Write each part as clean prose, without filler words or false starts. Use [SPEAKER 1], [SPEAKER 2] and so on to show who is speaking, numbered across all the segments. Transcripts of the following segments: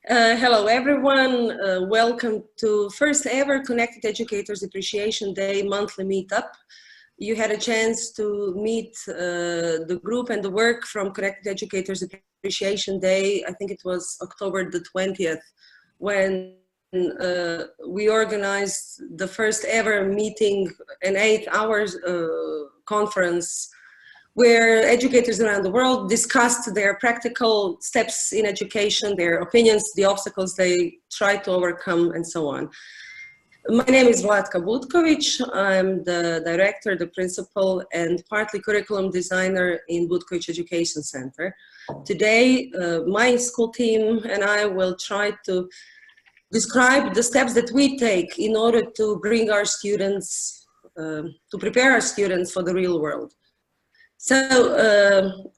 [SPEAKER 1] Hello everyone, welcome to first ever Connected Educators Appreciation Day monthly meetup. You had a chance to meet the group and the work from Connected Educators Appreciation Day. I think it was October the 20th when we organized the first ever meeting, an 8-hour conference where educators around the world discussed their practical steps in education, their opinions, the obstacles they try to overcome, and so on. My name is Vlatka Butkovic. I'm the director, the principal, and partly curriculum designer in Butkovic Education Centre. Today, my school team and I will try to describe the steps that we take in order to bring our students, to prepare our students for the real world. So,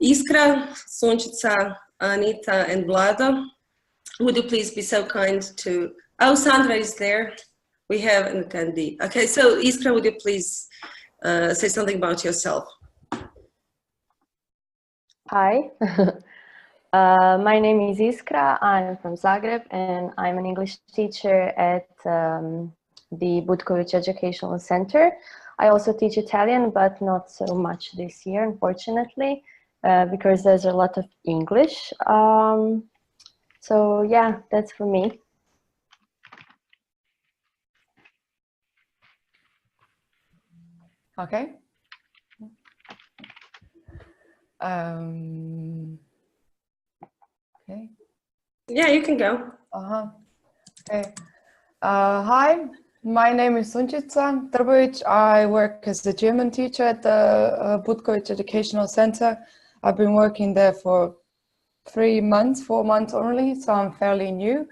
[SPEAKER 1] Iskra, Sunčica, Anita, and Vlada, would you please be so kind to... Oh, Sandra is there. We have an attendee. Okay, so Iskra, would you please say something about yourself?
[SPEAKER 2] Hi, my name is Iskra. I'm from Zagreb, and I'm an English teacher at the Butkovic Education Centre. I also teach Italian, but not so much this year, unfortunately, because there's a lot of English. So yeah, that's for me.
[SPEAKER 3] Okay. Okay.
[SPEAKER 1] Yeah, you can go.
[SPEAKER 3] Okay. Hi. My name is Sunčica Trbovic. I work as a German teacher at the Butkovic Educational Centre. I've been working there for 4 months only, so I'm fairly new.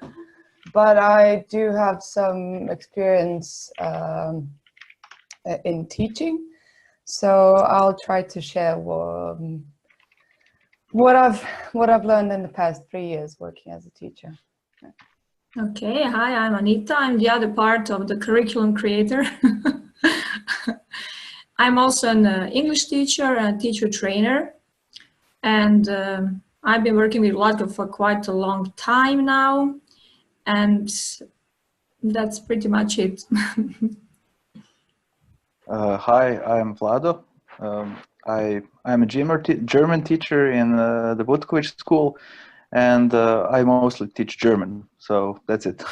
[SPEAKER 3] But I do have some experience in teaching, so I'll try to share what I've learned in the past 3 years working as a teacher.
[SPEAKER 4] Okay, hi, I'm Anita. I'm the other part of the curriculum creator. I'm also an English teacher and teacher trainer. And I've been working with Vlatka for quite a long time now. And that's pretty much it.
[SPEAKER 5] Hi, I'm Vlado. I'm a German teacher in the Butkovic school. And I mostly teach German, so that's it.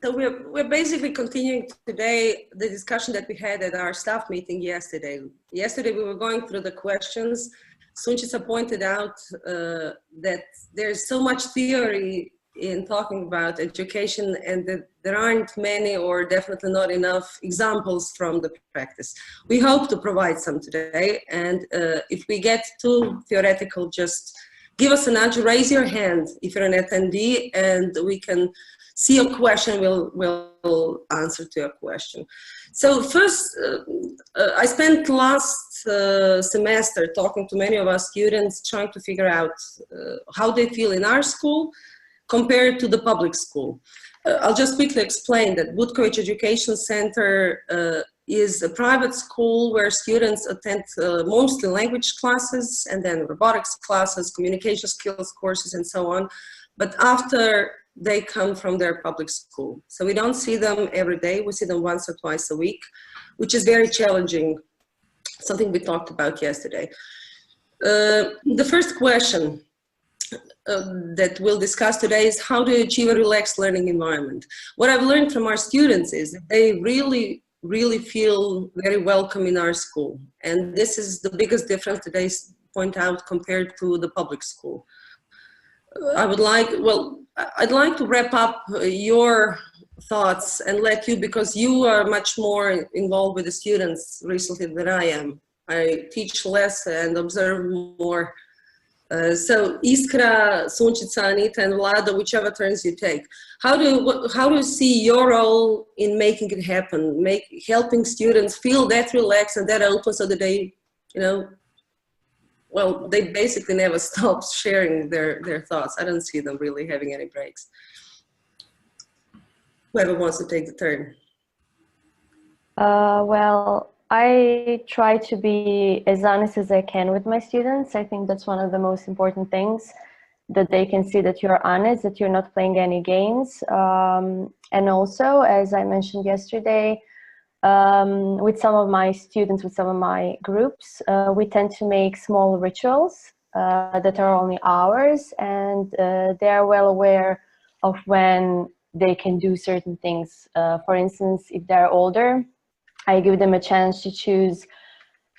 [SPEAKER 1] So we're basically continuing today the discussion that we had at our staff meeting yesterday. Yesterday we were going through the questions. Sunčica pointed out that there's so much theory in talking about education and that there aren't many or definitely not enough examples from the practice. We hope to provide some today, and if we get too theoretical, just give us a nudge, raise your hand if you're an attendee, and we can see a question, we'll answer to your question. So first, I spent last semester talking to many of our students, trying to figure out how they feel in our school compared to the public school. I'll just quickly explain that Butkovic Education Centre is a private school where students attend mostly language classes and then robotics classes, communication skills courses, and so on. But after they come from their public school. So we don't see them every day, we see them once or twice a week, which is very challenging, something we talked about yesterday. The first question that we'll discuss today is how to achieve a relaxed learning environment. What I've learned from our students is that they really feel very welcome in our school. And this is the biggest difference that they point out compared to the public school. I'd like to wrap up your thoughts and let you, because you are much more involved with the students recently than I am. I teach less and observe more. So Iskra, Sunčica, Anita, and Vlada, whichever turns you take. How do you see your role in making it happen, helping students feel that relaxed and that open so that they, well, they basically never stop sharing their thoughts. I don't see them really having any breaks. Whoever wants to take the turn.
[SPEAKER 2] Well, I try to be as honest as I can with my students. I think that's one of the most important things. that they can see that you're honest, that you're not playing any games. And also, as I mentioned yesterday, with some of my students, with some of my groups, we tend to make small rituals that are only ours, and they are well aware of when they can do certain things. For instance, if they're older, I give them a chance to choose.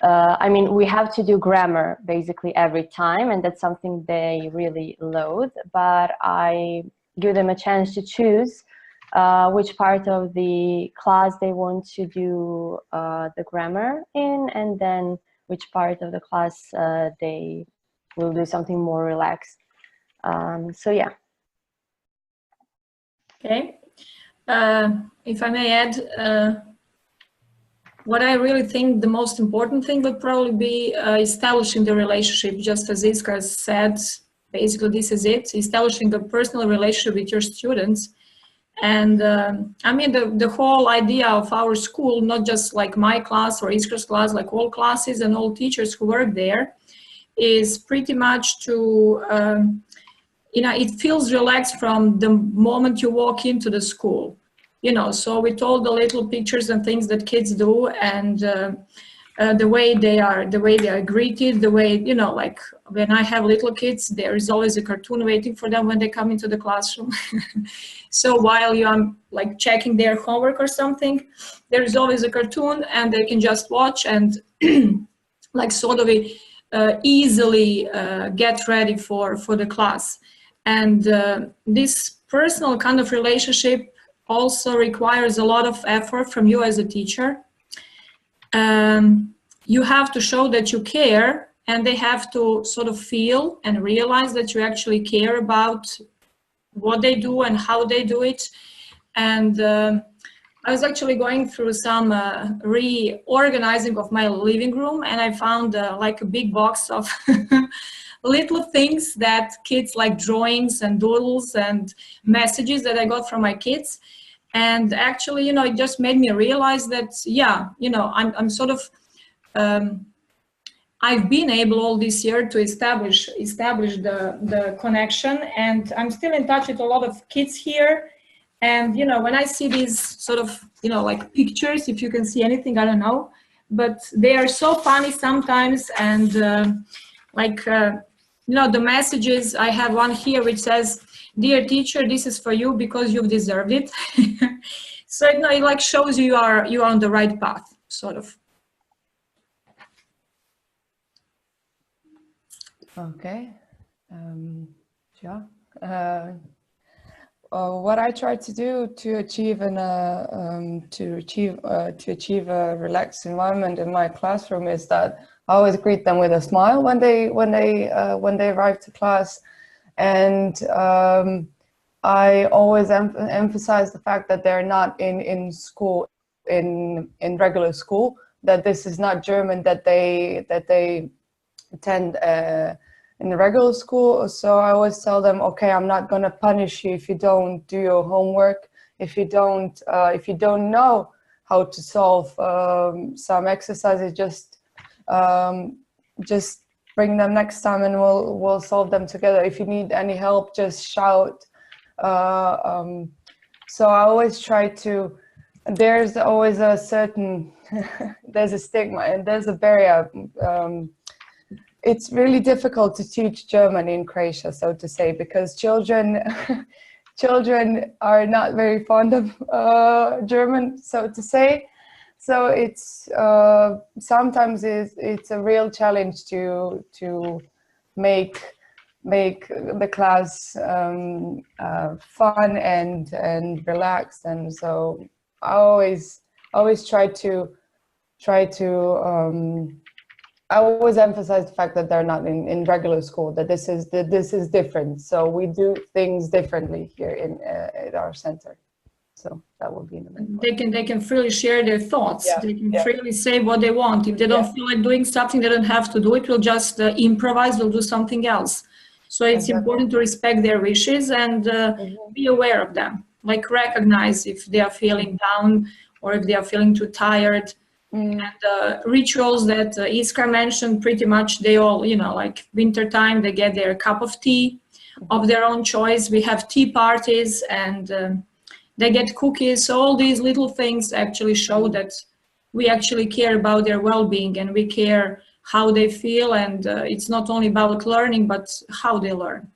[SPEAKER 2] I mean, we have to do grammar basically every time, and that's something they really loathe, but I give them a chance to choose which part of the class they want to do the grammar in, and then which part of the class they will do something more relaxed. So yeah.
[SPEAKER 4] Okay. If I may add, what I really think the most important thing would probably be establishing the relationship, just as Iskra said. Basically, this is it, establishing a personal relationship with your students. And I mean, the whole idea of our school, not just like my class or Iskra's class, like all classes and all teachers who work there, is pretty much to, you know, it feels relaxed from the moment you walk into the school. You know, so with all the little pictures and things that kids do, and the way they are greeted, the way, you know, like when I have little kids, there is always a cartoon waiting for them when they come into the classroom. So while you're like checking their homework or something, there is always a cartoon, and they can just watch and like sort of easily get ready for the class. And this personal kind of relationship also requires a lot of effort from you as a teacher. You have to show that you care, and they have to sort of feel and realize that you actually care about what they do and how they do it. And I was actually going through some reorganizing of my living room, and I found like a big box of little things that kids like, drawings and doodles and messages that I got from my kids. And actually, you know, it just made me realize that, yeah, you know, I'm sort of, I've been able all this year to establish the connection, and I'm still in touch with a lot of kids here. And, you know, when I see these sort of, you know, like pictures, if you can see anything, I don't know, but they are so funny sometimes. And you know, the messages, I have one here which says, "Dear teacher, this is for you because you've deserved it." So, you know, it like shows you are on the right path, sort of.
[SPEAKER 3] Okay. Yeah. What I try to do to achieve a relaxed environment in my classroom is that I always greet them with a smile when they arrive to class, and I always emphasize the fact that they're not in school, in regular school, that this is not German that they attend in the regular school. So I always tell them, okay, I'm not going to punish you if you don't do your homework, if you don't know how to solve some exercises, just bring them next time and we'll solve them together. If you need any help, just shout. So I always try to, there's always a certain there's a stigma and there's a barrier. It's really difficult to teach German in Croatia, so to say, because children are not very fond of German, so to say. So it's sometimes it's a real challenge to make the class fun and relaxed. And so I always try to I always emphasize the fact that they're not in regular school, that this is different. So we do things differently here at our center. So that will be in the main point.
[SPEAKER 4] They can freely share their thoughts.
[SPEAKER 3] Yeah,
[SPEAKER 4] they can freely say what they want. If they don't feel like doing something, they don't have to do it. We'll just improvise. We'll do something else. So it's important to respect their wishes and be aware of them. Like recognize if they are feeling down or if they are feeling too tired. And rituals that Iskra mentioned, pretty much they all, you know, like winter time, they get their cup of tea. of their own choice. We have tea parties and they get cookies. So all these little things actually show that we actually care about their well-being and we care how they feel, and it's not only about learning, but how they learn.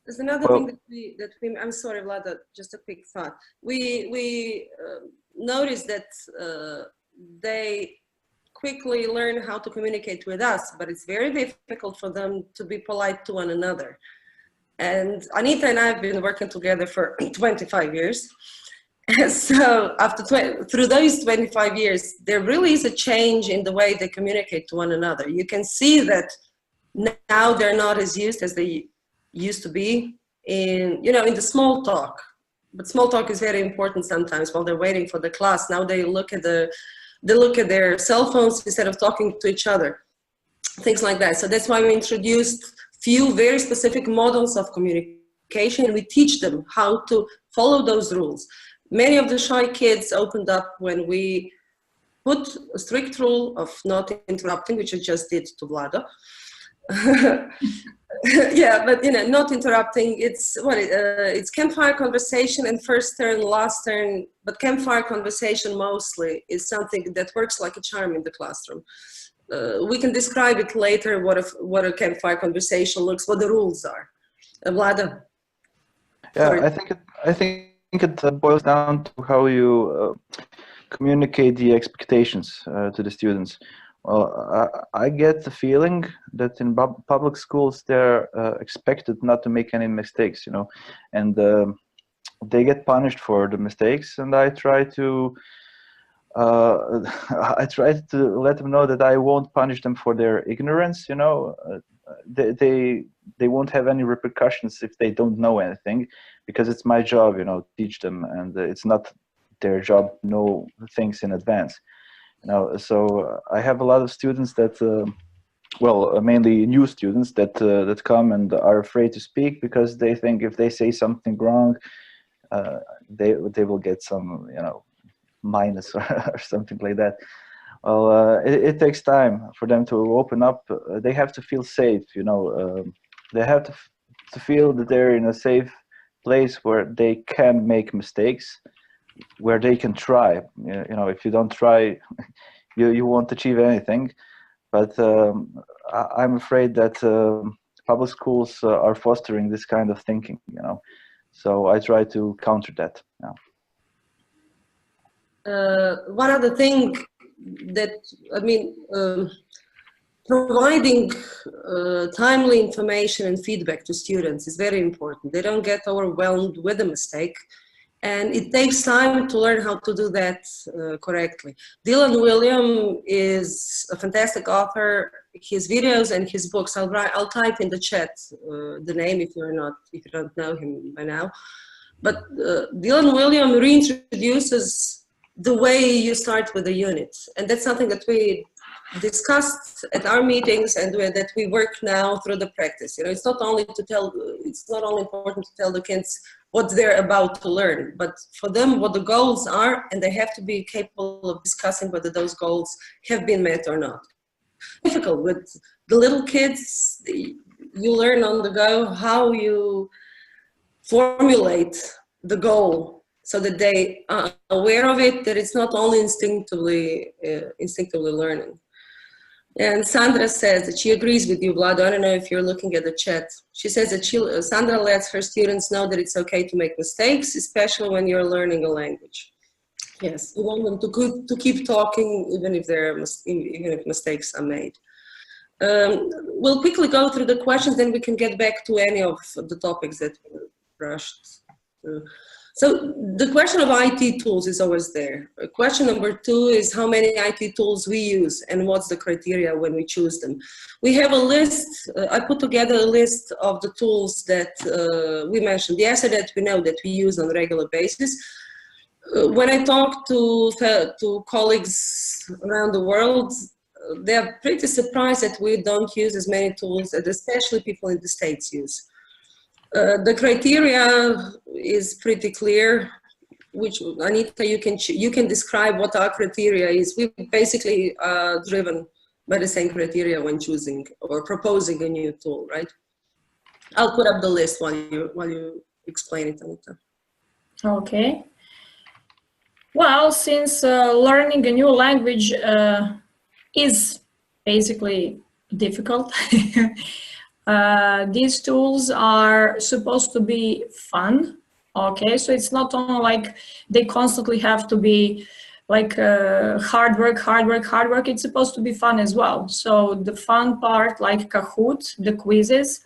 [SPEAKER 1] There's another thing that we, I'm sorry, Vlada, just a quick thought. We noticed that they quickly learn how to communicate with us, but it's very difficult for them to be polite to one another. And Anita and I have been working together for 25 years. And so through those 25 years, there really is a change in the way they communicate to one another. You can see that now they're not as used as they used to be in, you know, in the small talk. But small talk is very important sometimes while they're waiting for the class. Now they look at their cell phones instead of talking to each other, things like that. So that's why we introduced few very specific models of communication, and we teach them how to follow those rules. Many of the shy kids opened up when we put a strict rule of not interrupting, which I just did to Vlada. Yeah, but you know, not interrupting. It's it's campfire conversation and first turn, last turn. But campfire conversation mostly is something that works like a charm in the classroom. We can describe it later. What a campfire conversation looks. What the rules are. Vlada.
[SPEAKER 5] Yeah,
[SPEAKER 1] Sorry.
[SPEAKER 5] I think it boils down to how you communicate the expectations to the students. Well, I get the feeling that in public schools they're expected not to make any mistakes, you know, and they get punished for the mistakes. And I try to let them know that I won't punish them for their ignorance. You know, they won't have any repercussions if they don't know anything, because it's my job, you know, to teach them, and it's not their job to know things in advance. You know, so I have a lot of students that, mainly new students that come and are afraid to speak because they think if they say something wrong, they will get some, you know, minus or something like that. Well, it takes time for them to open up. They have to feel safe, you know. They have to feel that they're in a safe place where they can make mistakes, where they can try. You know, if you don't try, you won't achieve anything. But I'm afraid that public schools are fostering this kind of thinking, you know. So I try to counter that. Yeah.
[SPEAKER 1] One other thing that, I mean, providing timely information and feedback to students is very important. They don't get overwhelmed with a mistake, and it takes time to learn how to do that correctly. Dylan William is a fantastic author. His videos and his books, I'll type in the chat the name if you don't know him by now. But Dylan William reintroduces the way you start with a unit, and that's something that we discussed at our meetings and that we work now through the practice. You know, it's not only important to tell the kids what they're about to learn, but for them what the goals are, and they have to be capable of discussing whether those goals have been met or not. Difficult with the little kids, you learn on the go how you formulate the goal so that they are aware of it, that it's not only instinctively learning. And Sandra says that she agrees with you, Vlad. I don't know if you're looking at the chat. She says that Sandra lets her students know that it's okay to make mistakes, especially when you're learning a language. Yes, we want them to keep talking even if mistakes are made. We'll quickly go through the questions, then we can get back to any of the topics that we brushed through. So the question of IT tools is always there. Question number 2 is how many IT tools we use and what's the criteria when we choose them. We have a list, I put together a list of the tools that we mentioned yesterday that we know that we use on a regular basis. When I talk to colleagues around the world, they're pretty surprised that we don't use as many tools as especially people in the States use. The criteria is pretty clear, which Anita, you can describe what our criteria is. We basically are driven by the same criteria when choosing or proposing a new tool, right? I'll put up the list while you explain it, Anita.
[SPEAKER 4] Okay. Well, since learning a new language is basically difficult, these tools are supposed to be fun. Okay, so it's not only like they constantly have to be like hard work. It's supposed to be fun as well. So the fun part, like Kahoot, the quizzes,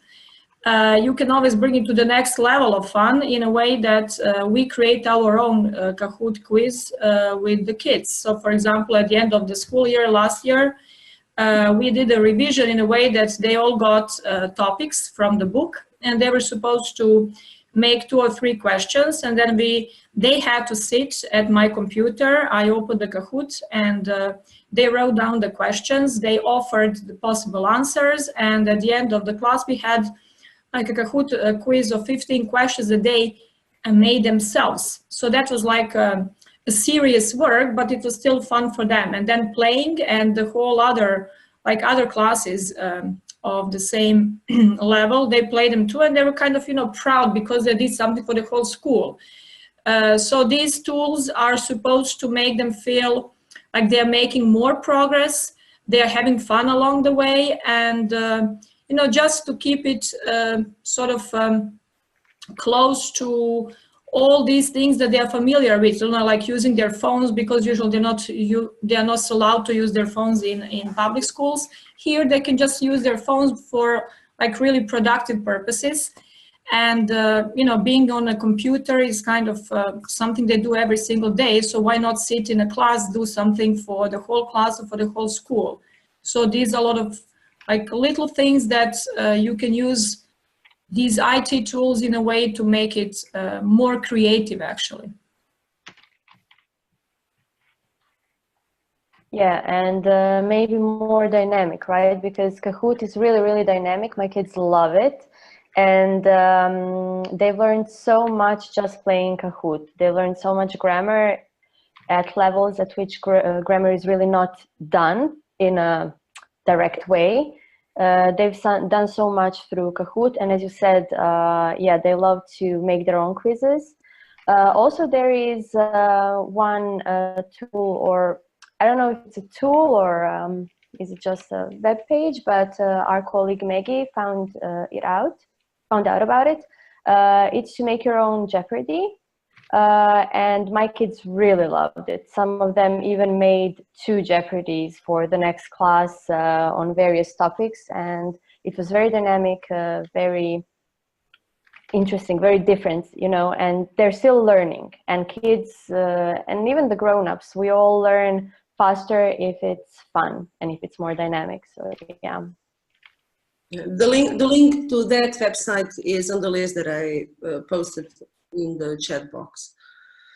[SPEAKER 4] you can always bring it to the next level of fun in a way that we create our own Kahoot quiz with the kids. So for example, at the end of the school year last year, we did a revision in a way that they all got topics from the book, and they were supposed to make 2 or 3 questions, and then they had to sit at my computer. I opened the Kahoot, and they wrote down the questions. They offered the possible answers, and at the end of the class, we had like a Kahoot quiz of 15 questions a day and made themselves. So that was like a serious work, but it was still fun for them. And then playing and the whole other, like other classes of the same level, they played them too, and they were kind of, proud because they did something for the whole school. So these tools are supposed to make them feel like they're making more progress, they're having fun along the way, and just to keep it sort of close to all these things that they are familiar with, like using their phones, because usually they are not allowed to use their phones in public schools. Here they can just use their phones for like really productive purposes. And being on a computer is kind of something they do every single day. So why not sit in a class, do something for the whole class or for the whole school? So these are a lot of like little things that you can use these IT tools in a way to make it more creative, actually.
[SPEAKER 2] Yeah, and maybe more dynamic, right? Because Kahoot is really, really dynamic. My kids love it. And they've learned so much just playing Kahoot. They learned so much grammar at levels at which grammar is really not done in a direct way. They've done so much through Kahoot, and as you said, yeah, they love to make their own quizzes. Also, there is one tool, or I don't know if it's a tool or is it just a web page, but our colleague Maggie found out about it. It's to make your own Jeopardy. And my kids really loved it. Some of them even made 2 Jeopardies for the next class on various topics, and it was very dynamic, very interesting, very different, and they're still learning. And kids and even the grown-ups, we all learn faster if it's fun and if it's more dynamic. So yeah.
[SPEAKER 1] The link to that website is on the list that I posted in the chat box.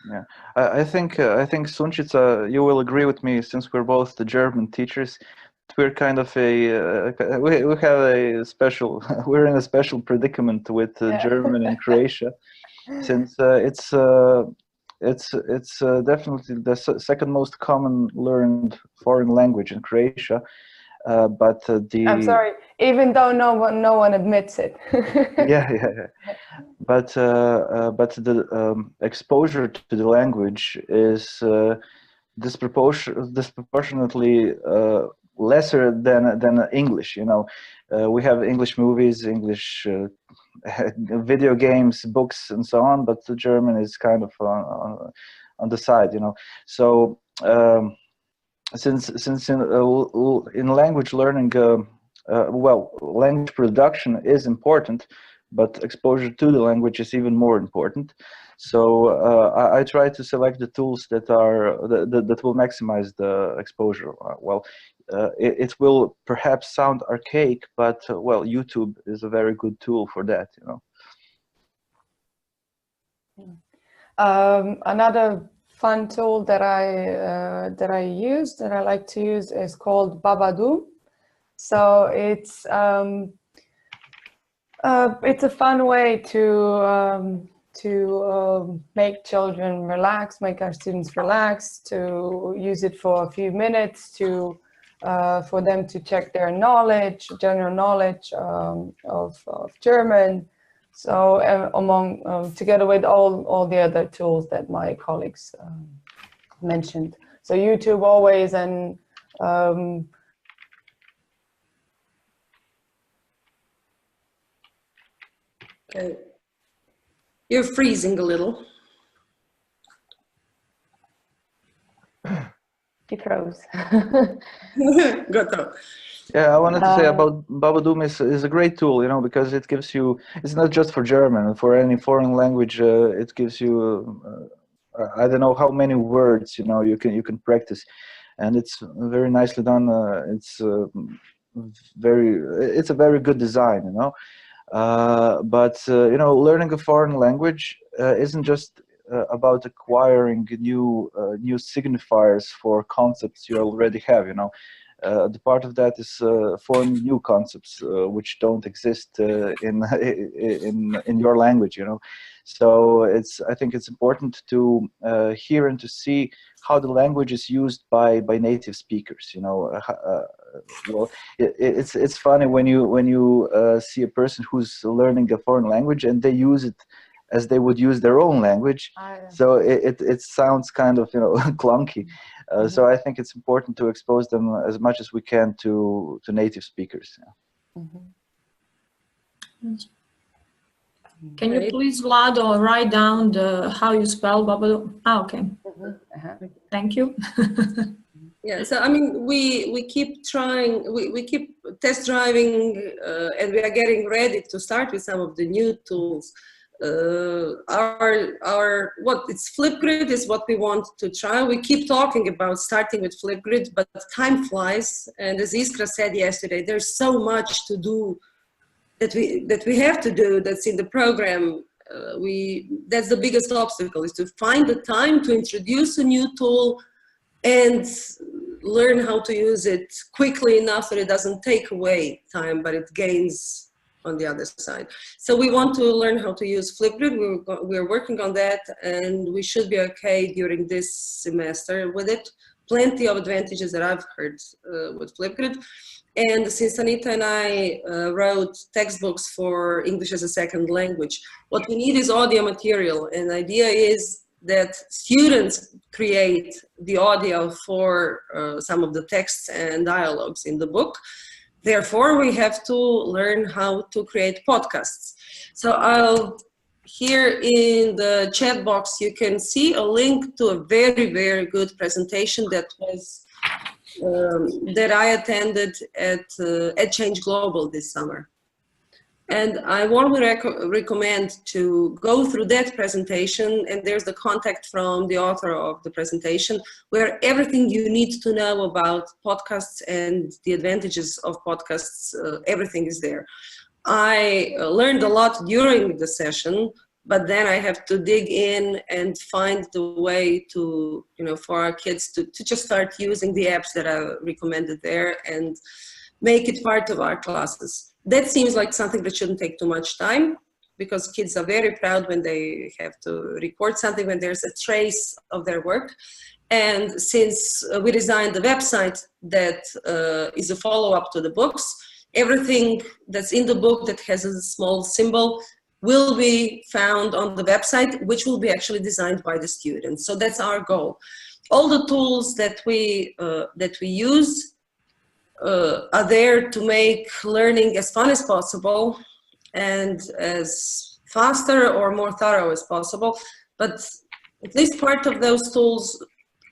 [SPEAKER 5] Yeah, I think Sunčica, you will agree with me, since we're both the German teachers. We're kind of we have a special we're in a special predicament with German and Croatia, since it's definitely the second most common learned foreign language in Croatia. But
[SPEAKER 3] I'm sorry, even though no one admits it.
[SPEAKER 5] yeah. But the exposure to the language is disproportionately lesser than English. We have English movies, English video games, books, and so on. But the German is kind of on the side. So. Since in language learning, language production is important, but exposure to the language is even more important. So I try to select the tools that will maximize the exposure. It will perhaps sound archaic, but YouTube is a very good tool for that.
[SPEAKER 3] Another fun tool that I like to use is called Babadoo. So it's a fun way to make children relax, make our students relax, to use it for a few minutes to for them to check their knowledge, general knowledge of German. So among together with all the other tools that my colleagues mentioned. So YouTube always, and
[SPEAKER 1] Okay. You're freezing a little.
[SPEAKER 2] He froze.
[SPEAKER 1] Good though.
[SPEAKER 5] Yeah, I wanted to say about Babadoom is a great tool, you know, because it gives you, it's not just for German, for any foreign language, it gives you, I don't know how many words, you know, you can practice, and it's very nicely done. It's a very good design, you know. But you know, learning a foreign language isn't just about acquiring new signifiers for concepts you already have, you know. The part of that is forming new concepts which don't exist in your language, you know. So I think it's important to hear and to see how the language is used by native speakers, you know. Well, it's funny when you see a person who's learning a foreign language and they use it as they would use their own language. So it sounds kind of, you know, clunky. So I think it's important to expose them as much as we can to native speakers. Yeah.
[SPEAKER 4] Can you please, Vlado, write down how you spell Babadoom? Ah, okay. Thank you.
[SPEAKER 1] Yeah, so I mean, we keep trying, we keep test driving, and we are getting ready to start with some of the new tools. It's Flipgrid is what we want to try. We keep talking about starting with Flipgrid, but time flies, and as Iskra said yesterday, there's so much to do that we have to do that's in the program. That's the biggest obstacle, is to find the time to introduce a new tool and learn how to use it quickly enough that it doesn't take away time, but it gains on the other side. So we want to learn how to use Flipgrid. We're working on that, and we should be okay during this semester with it. Plenty of advantages that I've heard with Flipgrid. And since Anita and I wrote textbooks for English as a second language, what we need is audio material. And the idea is that students create the audio for some of the texts and dialogues in the book. Therefore, we have to learn how to create podcasts. So here in the chat box, you can see a link to a very, very good presentation that was that I attended at Change Global this summer. And I warmly recommend to go through that presentation, and there's the contact from the author of the presentation, where everything you need to know about podcasts and the advantages of podcasts, everything is there. I learned a lot during the session, but then I have to dig in and find the way to, you know, for our kids to just start using the apps that I recommended there and make it part of our classes. That seems like something that shouldn't take too much time, because kids are very proud when they have to record something, when there's a trace of their work. And since we designed the website that is a follow-up to the books, everything that's in the book that has a small symbol will be found on the website, which will be actually designed by the students. So that's our goal. All the tools that we use are there to make learning as fun as possible and as faster or more thorough as possible. But at least part of those tools,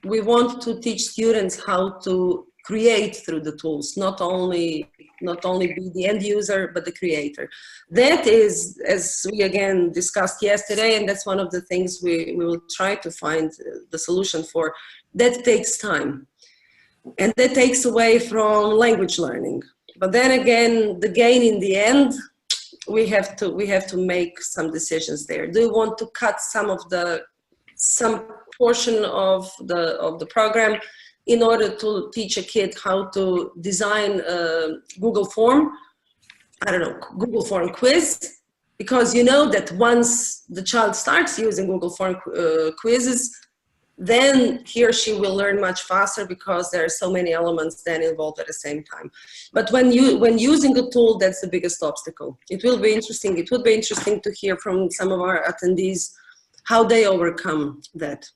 [SPEAKER 1] we want to teach students how to create through the tools, not only be the end user, but the creator. That is, as we again discussed yesterday, and that's one of the things we will try to find the solution for, that takes time. And that takes away from language learning. But then again, the gain in the end, we have to make some decisions there. Do you want to cut some portion of the program in order to teach a kid how to design a Google form? I don't know, Google form quiz, because you know that once the child starts using Google form quizzes, then he or she will learn much faster because there are so many elements then involved at the same time. But when using a tool, that's the biggest obstacle. It will be interesting. It would be interesting to hear from some of our attendees how they overcome that.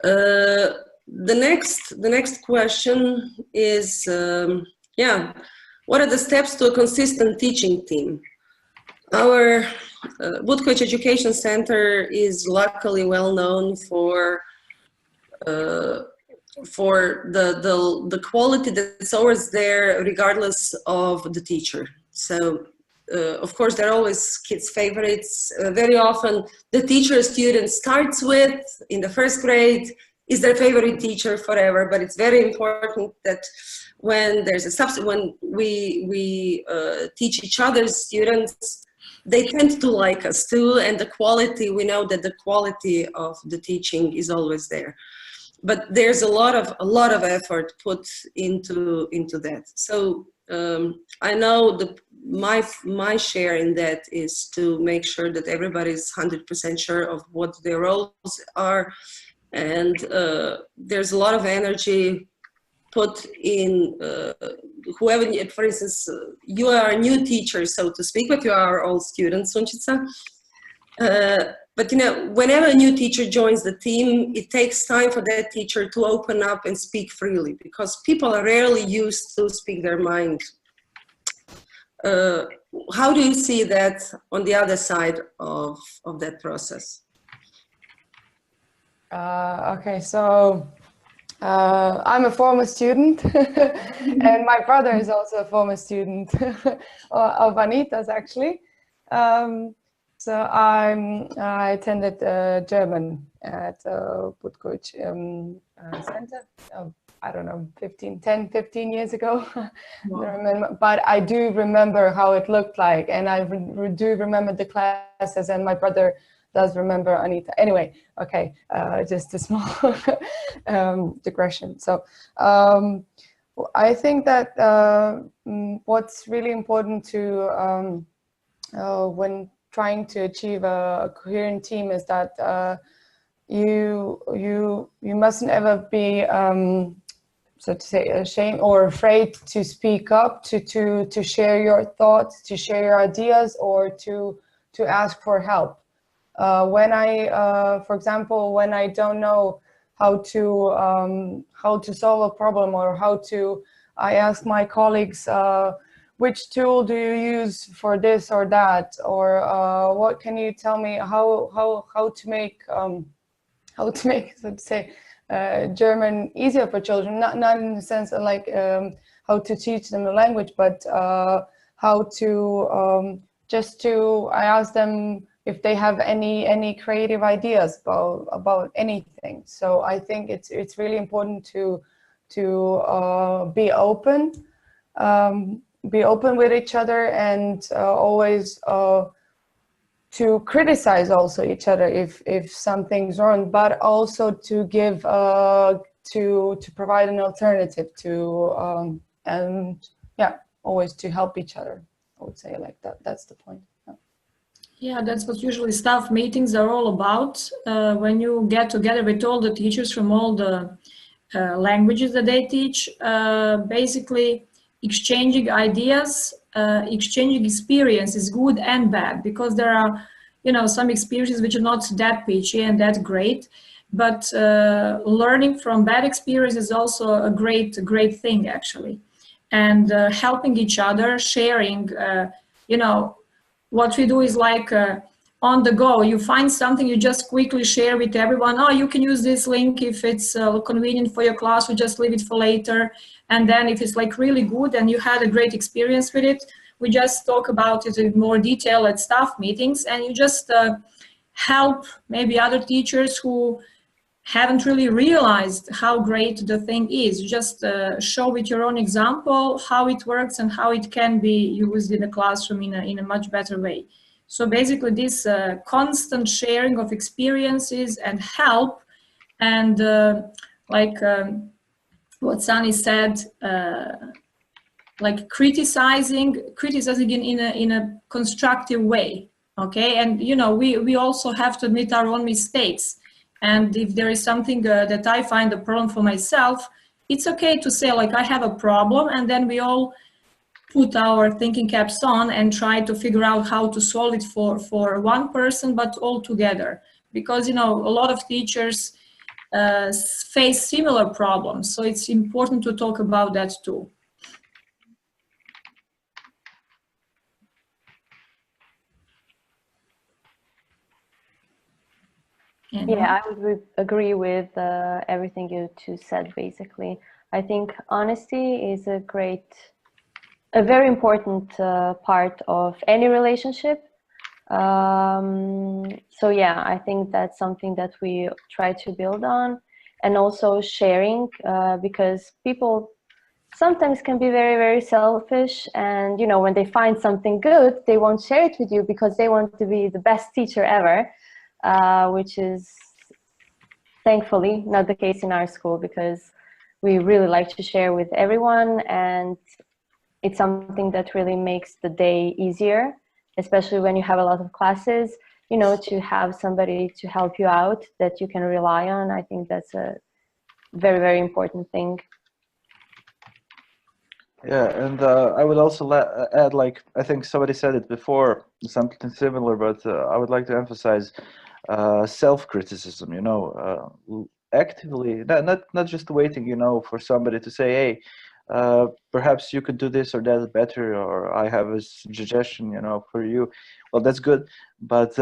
[SPEAKER 1] The next question is, what are the steps to a consistent teaching team? Our Butkovic Education Centre is luckily well known for the quality that's always there regardless of the teacher. So of course there are always kids' favorites. Very often the teacher student starts with in the first grade is their favorite teacher forever, but it's very important that when there's a when we teach each other's students, they tend to like us too, and the quality, we know that the quality of the teaching is always there. But there's a lot of effort put into that. So I know my share in that is to make sure that everybody's 100% sure of what their roles are, and there's a lot of energy put in whoever, for instance, you are a new teacher, so to speak, but you are old student, Sunčica. But you know, whenever a new teacher joins the team, it takes time for that teacher to open up and speak freely, because people are rarely used to speak their mind. How do you see that on the other side of that process?
[SPEAKER 3] Okay, so I'm a former student and my brother is also a former student of Anita's actually. So I attended German at Butkovic Centre. I don't know, 10-15 years ago.
[SPEAKER 4] Wow.
[SPEAKER 3] I remember, but I do remember how it looked like, and I do remember the classes, and my brother does remember Anita. Anyway, okay, just a small digression. So I think that what's really important to when trying to achieve a coherent team is that you mustn't ever be so to say ashamed or afraid to speak up, to share your thoughts, to share your ideas, or to ask for help. When for example, when I don't know how to solve a problem, or I ask my colleagues, which tool do you use for this or that, or what can you tell me how to make so to say German easier for children, not in the sense of like how to teach them the language, but how to I ask them if they have any creative ideas about anything. So I think it's really important to be open with each other, and always to criticize also each other if something's wrong, but also to give to provide an alternative to and yeah, always to help each other. I would say like that. That's the point.
[SPEAKER 4] Yeah, that's what usually staff meetings are all about. When you get together with all the teachers from all the languages that they teach, basically exchanging ideas, exchanging experiences, good and bad, because there are, you know, some experiences which are not that peachy and that great, but learning from bad experience is also a great thing actually. And helping each other, sharing, you know, what we do is like on the go. You find something, you just quickly share with everyone. Oh, you can use this link if it's convenient for your class, we just leave it for later. And then if it's like really good and you had a great experience with it, we just talk about it in more detail at staff meetings, and you just help maybe other teachers who haven't really realized how great the thing is. You just show with your own example how it works and how it can be used in the classroom in a much better way. So basically this constant sharing of experiences and help, and like what Sani said, like criticizing in a constructive way, okay? And you know, we also have to admit our own mistakes. And if there is something that I find a problem for myself, it's okay to say like I have a problem, and then we all put our thinking caps on and try to figure out how to solve it for one person, but all together. Because, you know, a lot of teachers face similar problems. So it's important to talk about that too.
[SPEAKER 2] Yeah, I would agree with everything you two said, basically. I think honesty is a very important part of any relationship. So yeah, I think that's something that we try to build on, and also sharing, because people sometimes can be very, very selfish, and you know, when they find something good, they won't share it with you because they want to be the best teacher ever, which is thankfully not the case in our school, because we really like to share with everyone, and it's something that really makes the day easier, especially when you have a lot of classes. You know, to have somebody to help you out that you can rely on, I think that's a very, very important thing.
[SPEAKER 5] Yeah, and I would also add, like, I think somebody said it before, something similar, but I would like to emphasize self-criticism, you know, actively, not just waiting, you know, for somebody to say, hey, perhaps you could do this or that better, or I have a suggestion, you know, for you. Well, that's good, but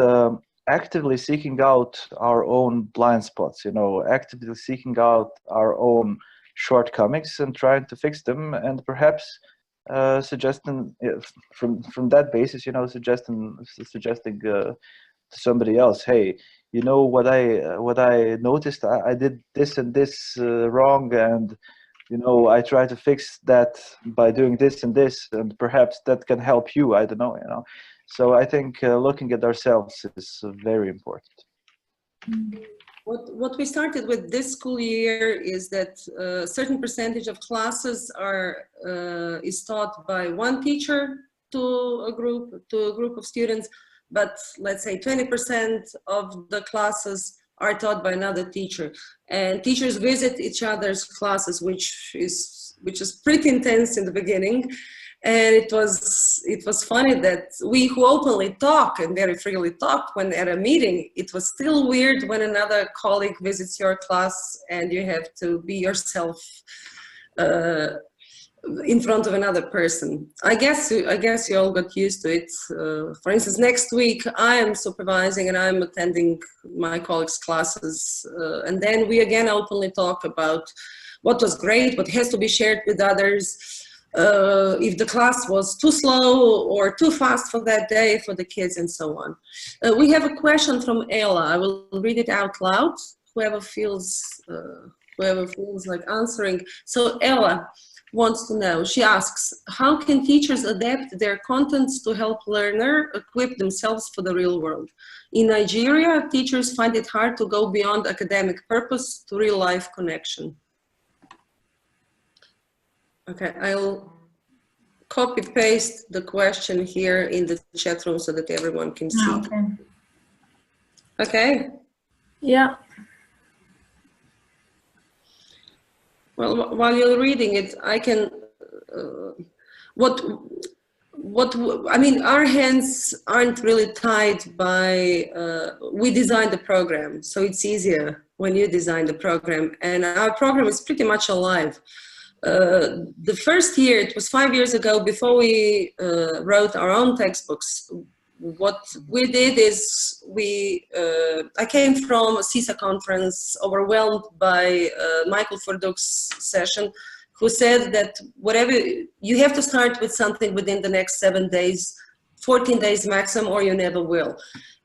[SPEAKER 5] actively seeking out our own blind spots, you know, actively seeking out our own shortcomings and trying to fix them, and perhaps suggesting from that basis, you know, suggesting to somebody else, hey, you know, what I noticed, I did this and this wrong, and you know, I try to fix that by doing this and this, and perhaps that can help you. I don't know, you know. So I think looking at ourselves is very important.
[SPEAKER 1] What we started with this school year is that a certain percentage of classes is taught by one teacher to a group of students, but let's say 20% of the classes are taught by another teacher, and teachers visit each other's classes, which is pretty intense in the beginning. And it was funny that we who openly talk and very freely talk when at a meeting, it was still weird when another colleague visits your class and you have to be yourself in front of another person. I guess you all got used to it. For instance, next week I am supervising and I'm attending my colleagues' classes, and then we again openly talk about what was great, what has to be shared with others, if the class was too slow or too fast for that day for the kids, and so on. We have a question from Ella. I will read it out loud. Whoever feels like answering. So Ella wants to know, she asks, how can teachers adapt their contents to help learners equip themselves for the real world? In Nigeria, teachers find it hard to go beyond academic purpose to real life connection. Okay, I'll copy paste the question here in the chat room so that everyone can see.
[SPEAKER 4] Okay.
[SPEAKER 1] Okay?
[SPEAKER 4] Yeah.
[SPEAKER 1] Well, while you're reading it, I can, I mean, our hands aren't really tied by, we designed the program, so it's easier when you design the program, and our program is pretty much alive. The first year, it was 5 years ago, before we wrote our own textbooks, what we did is I came from a CISA conference, overwhelmed by Michael Forduk's session, who said that whatever, you have to start with something within the next 7 days, 14 days maximum, or you never will.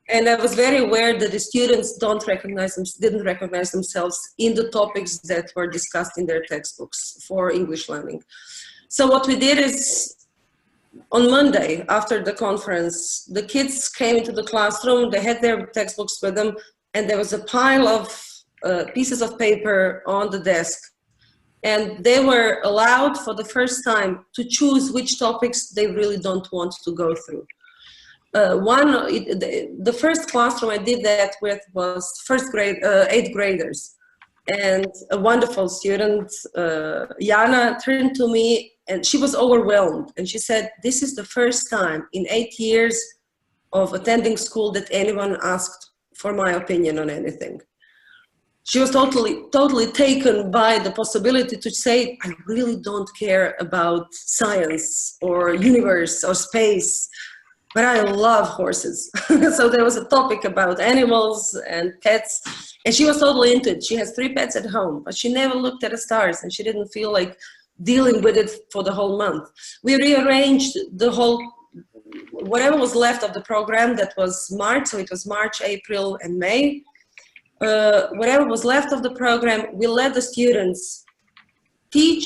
[SPEAKER 1] And I was very aware that the students didn't recognize themselves in the topics that were discussed in their textbooks for English learning. So what we did is, on Monday, after the conference, the kids came into the classroom, they had their textbooks with them, and there was a pile of pieces of paper on the desk. And they were allowed for the first time to choose which topics they really don't want to go through. The first classroom I did that with was first grade, 8th graders. And a wonderful student, Jana, turned to me and she was overwhelmed. And she said, this is the first time in 8 years of attending school that anyone asked for my opinion on anything. She was totally taken by the possibility to say, I really don't care about science or universe or space, but I love horses. So there was a topic about animals and pets, and she was totally into it. She has 3 pets at home, but she never looked at the stars, and she didn't feel like dealing with it for the whole month. We rearranged the whole, whatever was left of the program, that was March, so it was March, April, and May. Whatever was left of the program, we let the students teach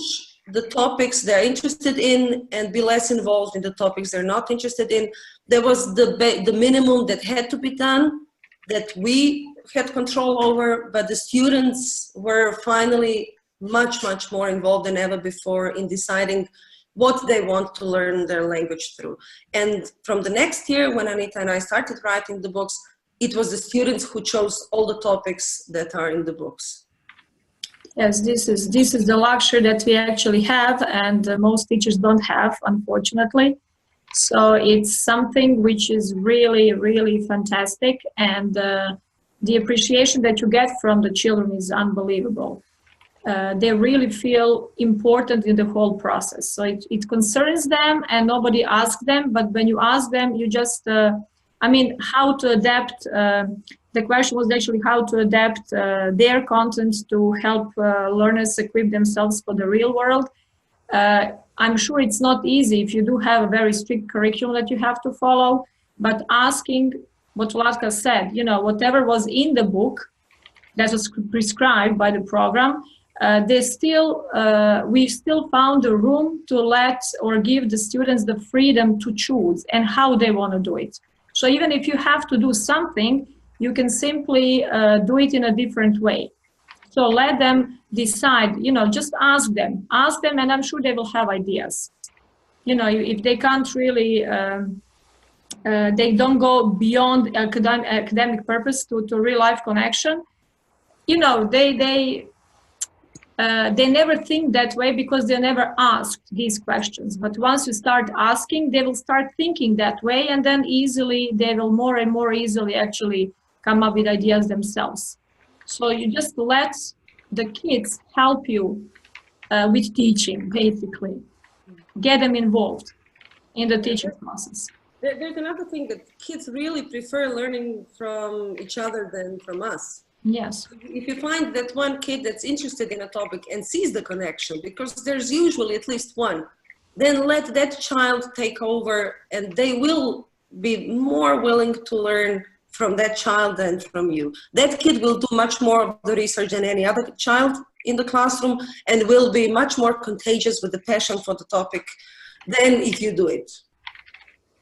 [SPEAKER 1] the topics they're interested in and be less involved in the topics they're not interested in. There was the minimum that had to be done, that we had control over, but the students were finally much more involved than ever before in deciding what they want to learn their language through. And from the next year, when Anita and I started writing the books, it was the students who chose all the topics that are in the books.
[SPEAKER 4] Yes, this is the luxury that we actually have, and most teachers don't have, unfortunately. So it's something which is really fantastic, and the appreciation that you get from the children is unbelievable. They really feel important in the whole process. So it concerns them, and nobody asks them, but when you ask them, you just how to adapt. The question was actually how to adapt their content to help learners equip themselves for the real world. I'm sure it's not easy if you do have a very strict curriculum that you have to follow, but asking what Vlatka said, whatever was in the book that was prescribed by the program, we still found a room to let or give the students the freedom to choose and how they want to do it. So even if you have to do something, you can simply do it in a different way. So let them decide, just ask them, and I'm sure they will have ideas. If they can't really, they don't go beyond academic purpose to real life connection, they never think that way because they never asked these questions. But once you start asking, they will start thinking that way, and then easily they will more and more easily actually come up with ideas themselves. So you just let the kids help you with teaching, basically. Get them involved in the teaching process.
[SPEAKER 1] There's another thing, that kids really prefer learning from each other than from us.
[SPEAKER 4] Yes.
[SPEAKER 1] If you find that one kid that's interested in a topic and sees the connection, because there's usually at least one, then let that child take over, and they will be more willing to learn from that child than from you. That kid will do much more of the research than any other child in the classroom, and will be much more contagious with the passion for the topic than if you do it.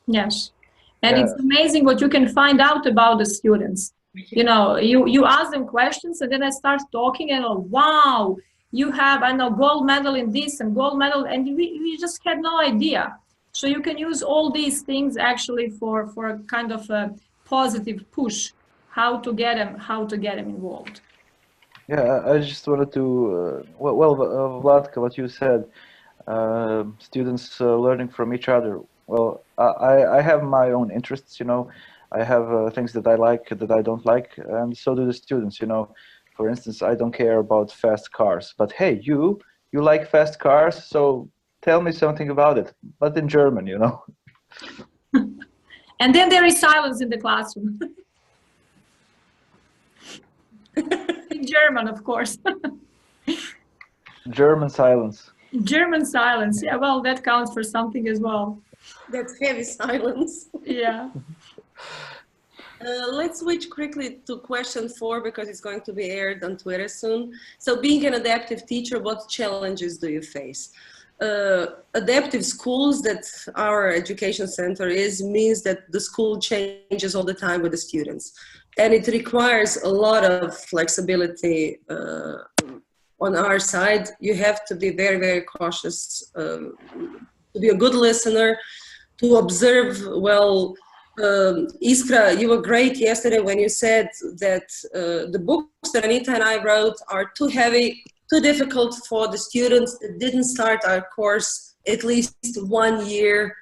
[SPEAKER 4] Yes. And it's amazing what you can find out about the students. You ask them questions, and then I start talking, and wow, you have, gold medal in this and gold medal, and we just had no idea. So you can use all these things actually for a kind of a positive push, how to get them involved.
[SPEAKER 5] Yeah, I just wanted to, Vlatka, what you said, students learning from each other. Well, I have my own interests, I have things that I like, that I don't like, and so do the students, For instance, I don't care about fast cars, but hey, you like fast cars, so tell me something about it, but in German,
[SPEAKER 4] And then there is silence in the classroom. In German, of course.
[SPEAKER 5] German silence.
[SPEAKER 4] German silence, yeah, well, that counts for something as well.
[SPEAKER 1] That's heavy silence.
[SPEAKER 4] Yeah.
[SPEAKER 1] Let's switch quickly to question 4, because it's going to be aired on Twitter soon. So being an adaptive teacher, what challenges do you face? Adaptive schools that our education center means that the school changes all the time with the students. And it requires a lot of flexibility on our side. You have to be very cautious, to be a good listener, to observe well Iskra, you were great yesterday when you said that the books that Anita and I wrote are too heavy, too difficult for the students that didn't start our course at least 1 year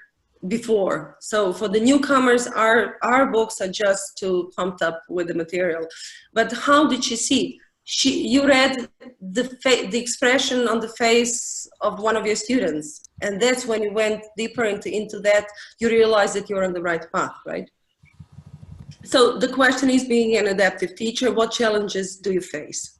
[SPEAKER 1] before. So for the newcomers, our books are just too pumped up with the material. But how did she see? You read the expression on the face of one of your students, and that's when you went deeper into that, you realized that you're on the right path, right? So the question is, being an adaptive teacher, what challenges do you face?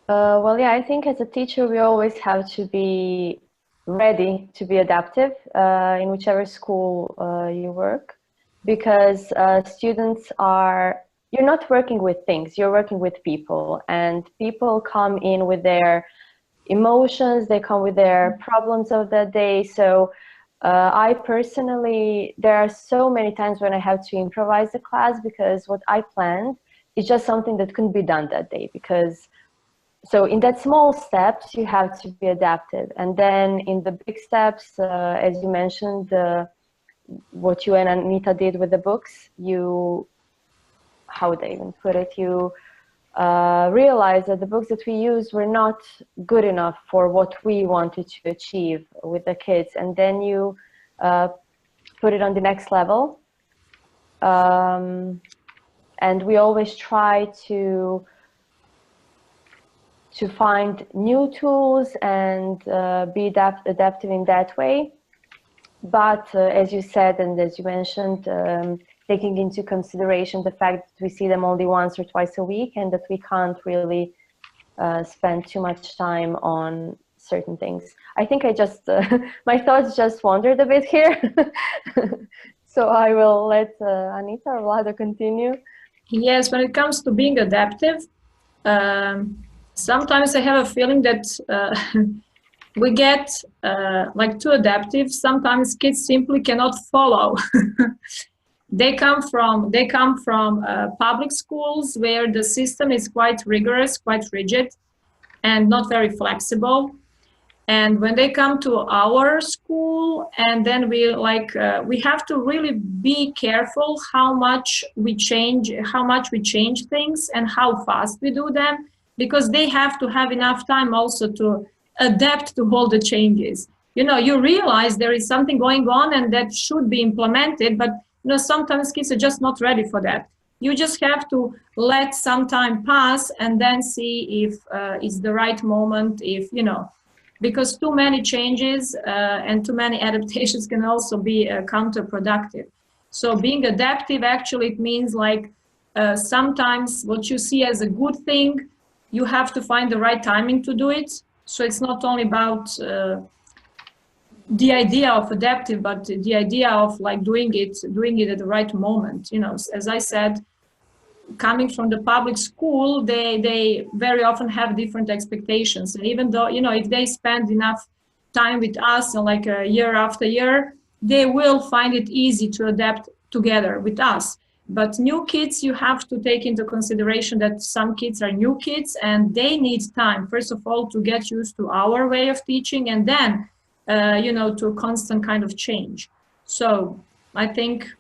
[SPEAKER 2] Well, yeah, I think as a teacher, we always have to be ready to be adaptive in whichever school you work, because students are, you're not working with things, you're working with people, and people come in with their emotions, they come with their problems of that day. So I personally, there are so many times when I have to improvise the class because what I planned is just something that couldn't be done that day. Because so in that small steps, you have to be adaptive. And then in the big steps, as you mentioned, what you and Anita did with the books, you, how would I even put it? You realize that the books that we used were not good enough for what we wanted to achieve with the kids. And then you put it on the next level. And we always try to find new tools and be adaptive in that way. But as you said, and as you mentioned, taking into consideration the fact that we see them only once or twice a week and that we can't really spend too much time on certain things. I think I just, my thoughts just wandered a bit here. So I will let Anita or Vlada continue.
[SPEAKER 4] Yes, when it comes to being adaptive, sometimes I have a feeling that we get like too adaptive. Sometimes kids simply cannot follow. They come from public schools where the system is quite rigorous, quite rigid, and not very flexible. And when they come to our school, and then we have to really be careful how much we change things and how fast we do them, because they have to have enough time also to adapt to all the changes. You know, you realize there is something going on and that should be implemented, but you know, sometimes kids are just not ready for that. You just have to let some time pass and then see if it's the right moment, if, you know, because too many changes and too many adaptations can also be counterproductive. So being adaptive, actually, it means like sometimes what you see as a good thing, you have to find the right timing to do it. So it's not only about the idea of adaptive, but the idea of like doing it at the right moment. You know, as I said, coming from the public school, they very often have different expectations. And even though, you know, if they spend enough time with us, and like year after year, they will find it easy to adapt together with us. But new kids, you have to take into consideration that some kids are new kids and they need time, first of all, to get used to our way of teaching, and then, you know, to a constant kind of change. So I think,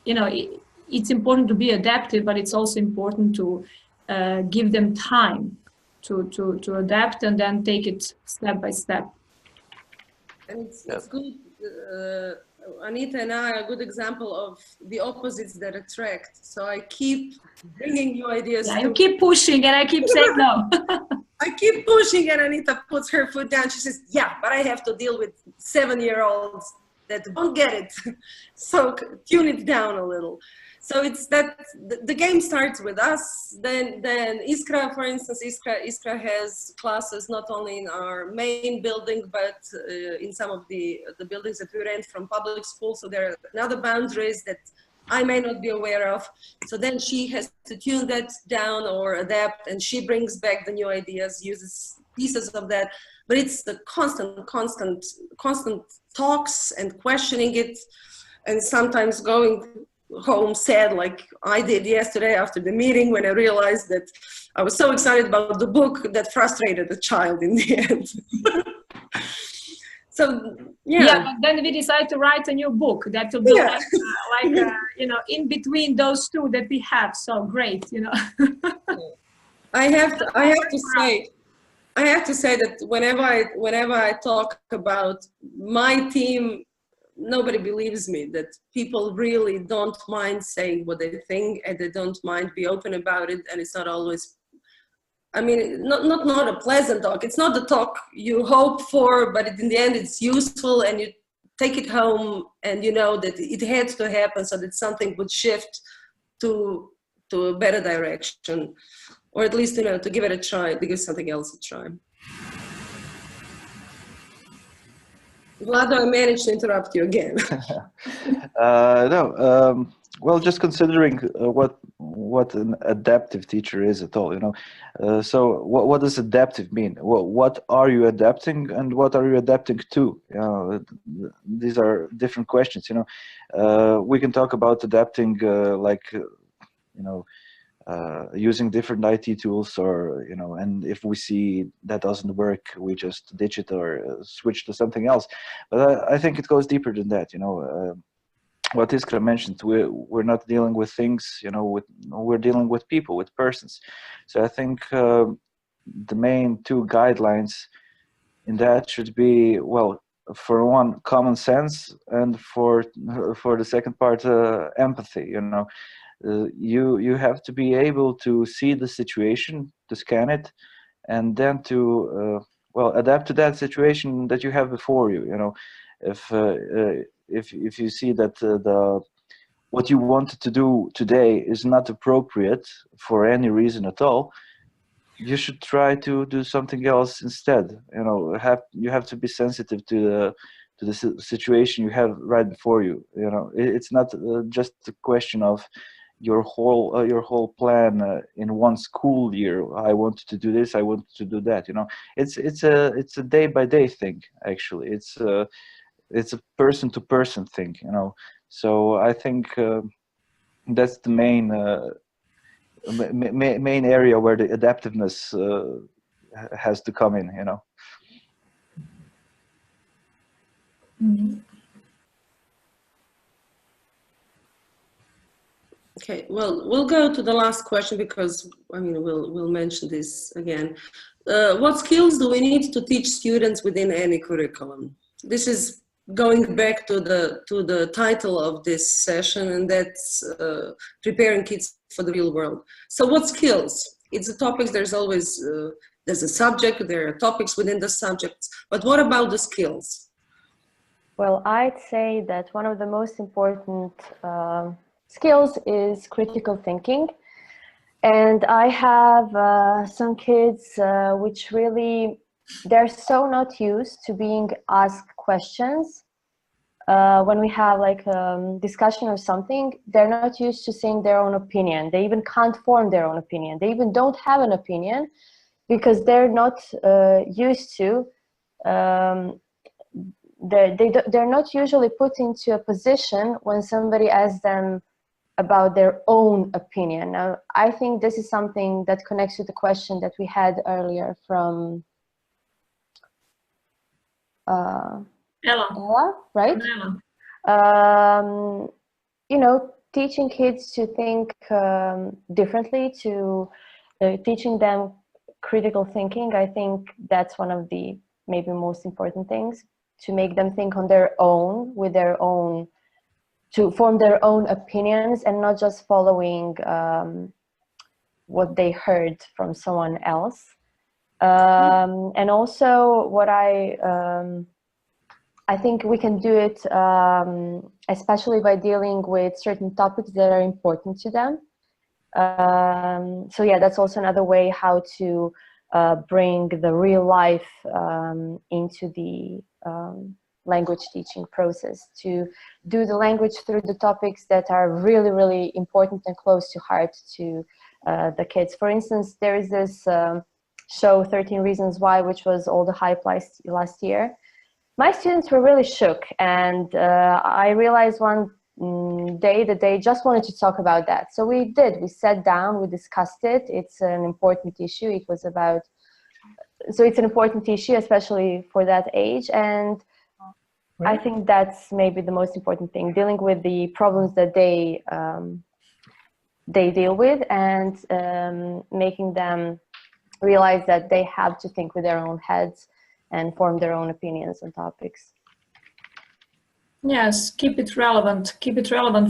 [SPEAKER 4] you know, it's important to be adaptive, but it's also important to give them time to adapt and then take it step by step.
[SPEAKER 1] And it's good. Anita and I are a good example of the opposites that attract. So I keep bringing new ideas.
[SPEAKER 4] Yeah, you keep pushing and I keep saying no.
[SPEAKER 1] I keep pushing and Anita puts her foot down. She says, yeah, but I have to deal with 7-year-olds that don't get it. So tune it down a little. So it's that the game starts with us. Then Iskra, for instance, Iskra has classes not only in our main building, but in some of the buildings that we rent from public school. So there are other boundaries that I may not be aware of. So then she has to tune that down or adapt, and she brings back the new ideas, uses pieces of that. But it's the constant talks and questioning it, and sometimes going home sad, like I did yesterday after the meeting, when I realized that I was so excited about the book that frustrated the child in the end. So
[SPEAKER 4] Yeah, but then we decided to write a new book that will be
[SPEAKER 1] Yeah.
[SPEAKER 4] you know, in between those two that we have. So great, you know.
[SPEAKER 1] I have to say that whenever I talk about my team, nobody believes me, that people really don't mind saying what they think, and they don't mind be open about it, and it's not always, I mean, not a pleasant talk. It's not the talk you hope for, but in the end it's useful, and you take it home and you know that it had to happen so that something would shift to a better direction, or at least, you know, to give it a try, to give something else a try. Vlado, I managed to interrupt you again.
[SPEAKER 5] No, well, just considering what an adaptive teacher is at all, you know. So what does adaptive mean? What are you adapting, and what are you adapting to? You know, these are different questions. You know, we can talk about adapting, you know, using different IT tools, or, you know, and if we see that doesn't work, we just ditch it or switch to something else. But I think it goes deeper than that, you know. What Iskra mentioned, we're not dealing with things, you know, we're dealing with people, with persons. So I think the main two guidelines in that should be, well, for one, common sense, and for the second part, empathy. You know, you have to be able to see the situation, to scan it, and then to well, adapt to that situation that you have before you. You know, if you see that what you wanted to do today is not appropriate for any reason at all, you should try to do something else instead. You know, you have to be sensitive to the situation you have right before you. You know, it's not just a question of your whole plan in one school year. I wanted to do this, I wanted to do that. You know, it's a day by day thing. Actually, it's a person to person thing. You know, so I think that's the main main area where the adaptiveness has to come in, you know.
[SPEAKER 4] Mm-hmm.
[SPEAKER 1] Okay, well, we'll go to the last question, because I mean, we'll mention this again. What skills do we need to teach students within any curriculum? This is going back to the title of this session, and that's preparing kids for the real world. So what skills? It's the topics. There's always there's a subject. There are topics within the subjects. But what about the skills?
[SPEAKER 2] Well, I'd say that one of the most important skills is critical thinking. And I have some kids which really, they're so not used to being asked questions. When we have like a discussion or something, they're not used to saying their own opinion. They even can't form their own opinion. They even don't have an opinion because they're not used to, they're not usually put into a position when somebody asks them about their own opinion. Now, I think this is something that connects to the question that we had earlier from Ella, right?
[SPEAKER 4] Ella.
[SPEAKER 2] You know, teaching kids to think differently, to teaching them critical thinking, I think that's one of the maybe most important things, to make them think on their own, with their own, to form their own opinions and not just following what they heard from someone else. And also what I think we can do it, especially by dealing with certain topics that are important to them. So yeah, that's also another way how to bring the real life into the language teaching process, to do the language through the topics that are really, really important and close to heart to the kids. For instance, there is this show 13 Reasons Why, which was all the hype last year. My students were really shook, and I realized one day that they just wanted to talk about that. So we sat down, we discussed it. It's an important issue. It's an important issue, especially for that age. And I think that's maybe the most important thing, dealing with the problems that they deal with, and making them realize that they have to think with their own heads and form their own opinions on topics.
[SPEAKER 4] Yes, keep it relevant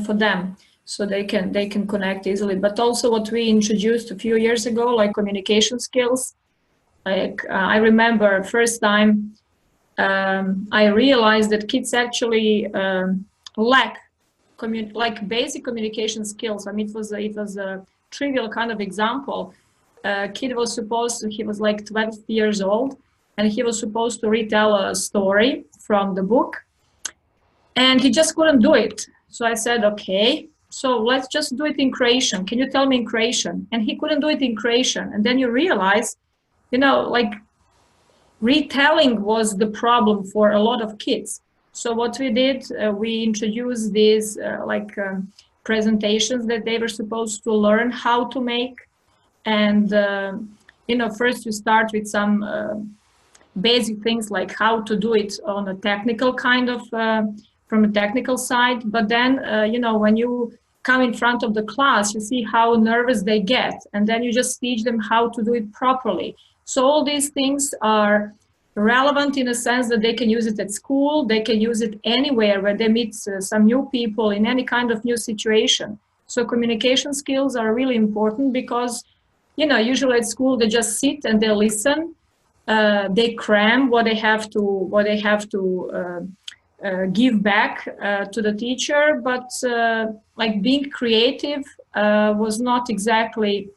[SPEAKER 4] for them, so they can connect easily. But also what we introduced a few years ago, like communication skills. Like I remember first time I realized that kids actually lack like basic communication skills. I mean, it was a trivial kind of example. Kid was supposed to, he was like 12 years old, and he was supposed to retell a story from the book, and he just couldn't do it. So I said, okay, so let's just do it in Croatian. Can you tell me in Croatian? And he couldn't do it in Croatian. And then you realize, you know, like retelling was the problem for a lot of kids. So what we did, we introduced these presentations that they were supposed to learn how to make. And, you know, first you start with some basic things like how to do it on a technical kind of, from a technical side. But then, you know, when you come in front of the class, you see how nervous they get. And then you just teach them how to do it properly. So all these things are relevant in a sense that they can use it at school, they can use it anywhere where they meet some new people in any kind of new situation. So communication skills are really important because, you know, usually at school they just sit and they listen, they cram what they have to give back to the teacher, but like being creative was not exactly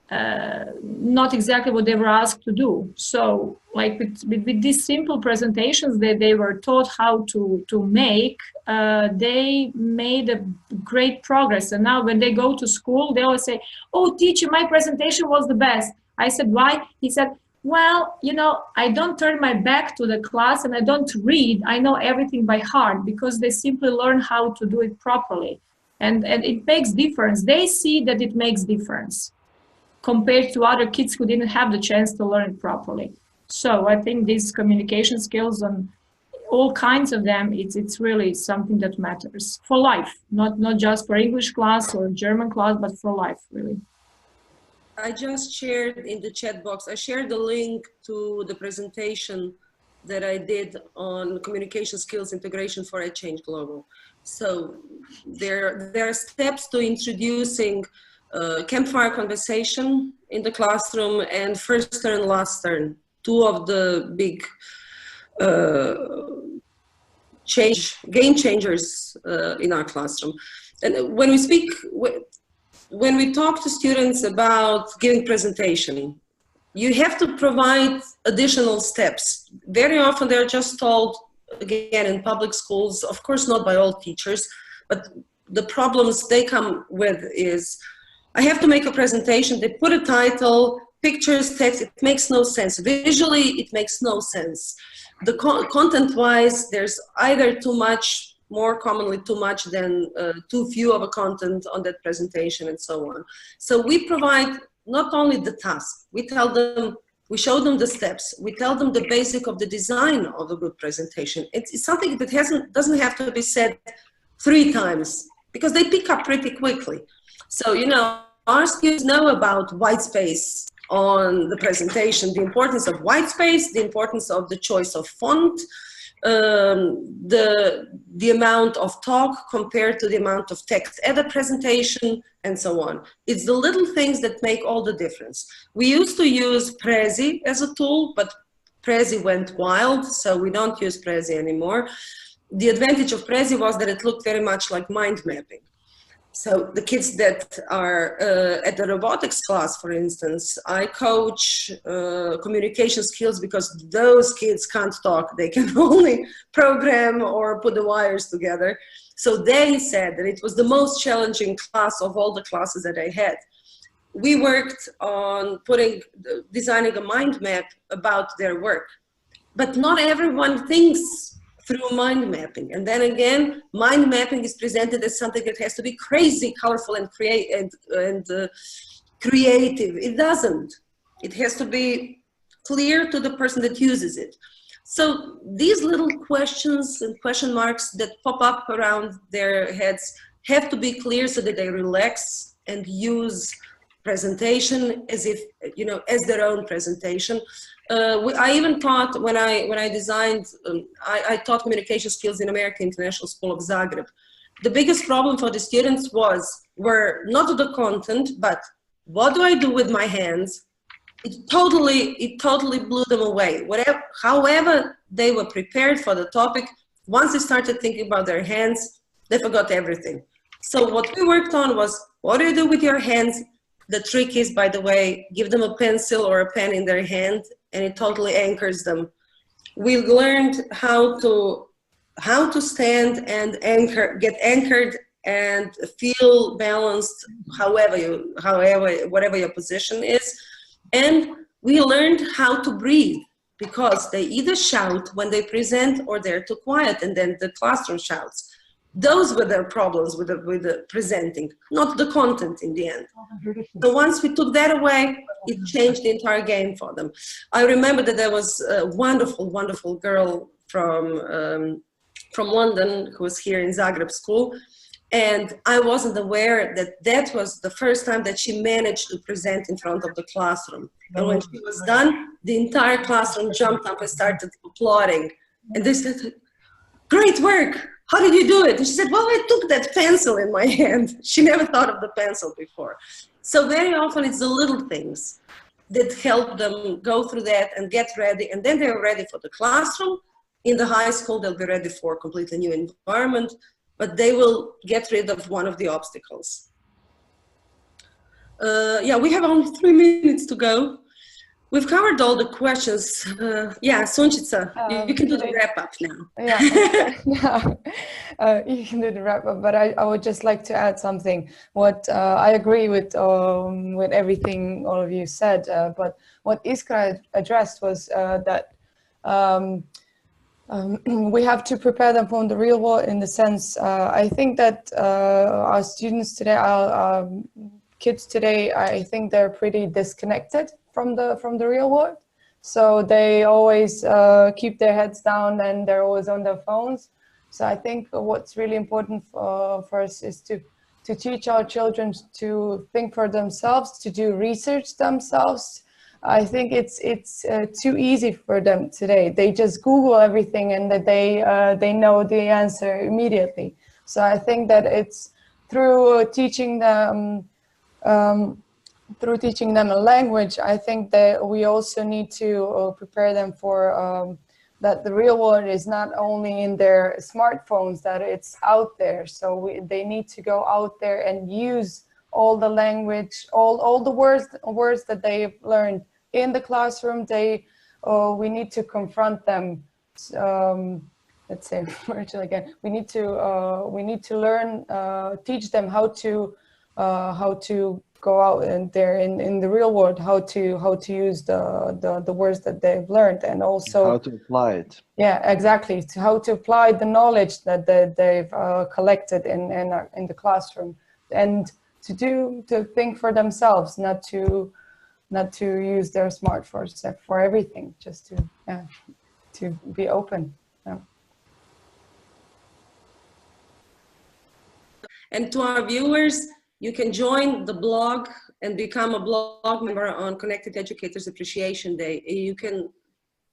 [SPEAKER 4] what they were asked to do. So like with these simple presentations that they were taught how to make, they made a great progress. And now when they go to school, they always say, oh, teacher, my presentation was the best. I said, why? He said, well, you know, I don't turn my back to the class and I don't read. I know everything by heart, because they simply learn how to do it properly. And it makes difference. They see that it makes difference compared to other kids who didn't have the chance to learn it properly. So I think these communication skills and all kinds of them, it's really something that matters for life, not just for English class or German class, but for life, really.
[SPEAKER 1] I just shared in the chat box, I shared the link to the presentation that I did on communication skills integration for I Change Global. So there are steps to introducing campfire conversation in the classroom and first turn, last turn, two of the big game changers in our classroom. And when we talk to students about giving presentation, you have to provide additional steps. Very often they're just told, again, in public schools, of course not by all teachers, but the problems they come with is, I have to make a presentation, they put a title, pictures, text, it makes no sense. Visually, it makes no sense. The content-wise, there's either too much, more commonly too much than too few of a content on that presentation and so on. So we provide not only the task, we tell them, we show them the steps, we tell them the basic of the design of a good presentation. It's something that doesn't have to be said 3 times because they pick up pretty quickly. So, you know, our students know about white space on the presentation, the importance of white space, the importance of the choice of font, the amount of talk compared to the amount of text at a presentation, and so on. It's the little things that make all the difference. We used to use Prezi as a tool, but Prezi went wild, so we don't use Prezi anymore. The advantage of Prezi was that it looked very much like mind mapping. So the kids that are at the robotics class, for instance, I coach communication skills because those kids can't talk. They can only program or put the wires together. So they said that it was the most challenging class of all the classes that I had. We worked on designing a mind map about their work, but not everyone thinks through mind mapping. And then again, mind mapping is presented as something that has to be crazy, colorful, and creative. It doesn't. It has to be clear to the person that uses it. So these little questions and question marks that pop up around their heads have to be clear so that they relax and use presentation as if, you know, as their own presentation. I even taught, when I designed, I taught communication skills in American International School of Zagreb. The biggest problem for the students were not the content, but what do I do with my hands? It totally blew them away. However they were prepared for the topic, once they started thinking about their hands, they forgot everything. So what we worked on was, what do you do with your hands? The trick is, by the way, give them a pencil or a pen in their hand, and it totally anchors them. We learned how to stand and get anchored and feel balanced, whatever your position is. And we learned how to breathe, because they either shout when they present or they're too quiet, and then the classroom shouts. Those were their problems with the presenting, not the content in the end. So once we took that away, it changed the entire game for them. I remember that there was a wonderful, wonderful girl from London who was here in Zagreb school. And I wasn't aware that that was the first time that she managed to present in front of the classroom. And when she was done, the entire classroom jumped up and started applauding. And they said, "Great work. How did you do it?" And she said, "Well, I took that pencil in my hand." She never thought of the pencil before. So very often it's the little things that help them go through that and get ready. And then they're ready for the classroom. In the high school, they'll be ready for a completely new environment, but they will get rid of one of the obstacles. Yeah, we have only 3 minutes to go. We've covered all the questions. Yeah, Sunčica, you can do the wrap up now.
[SPEAKER 3] Yeah, you can do the wrap up, but I would just like to add something. What I agree with everything all of you said, but what Iskra addressed was that we have to prepare them for the real world. In the sense, I think that our students today, our kids today, I think they're pretty disconnected from the real world. So they always keep their heads down and they're always on their phones. So I think what's really important for us is to teach our children to think for themselves, to do research themselves. I think it's too easy for them today. They just Google everything and that they know the answer immediately. So I think that it's through teaching them a language. I think that we also need to prepare them for that the real world is not only in their smartphones, that it's out there. So they need to go out there and use all the language, all the words that they've learned in the classroom. We need to confront them. Let's say virtually again. We need to learn, teach them how to go out and there in the real world, how to use the words that they've learned, and also
[SPEAKER 5] how to apply it.
[SPEAKER 3] Yeah, exactly. How to apply the knowledge that they've collected in the classroom, and to think for themselves, not to use their smartphones for everything, just to be open. Yeah.
[SPEAKER 1] And to our viewers, you can join the blog and become a blog member on Connected Educators Appreciation Day. You can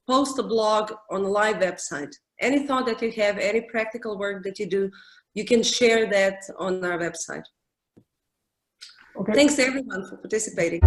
[SPEAKER 1] post a blog on the live website. Any thought that you have, any practical work that you do, you can share that on our website. Okay. Thanks everyone for participating.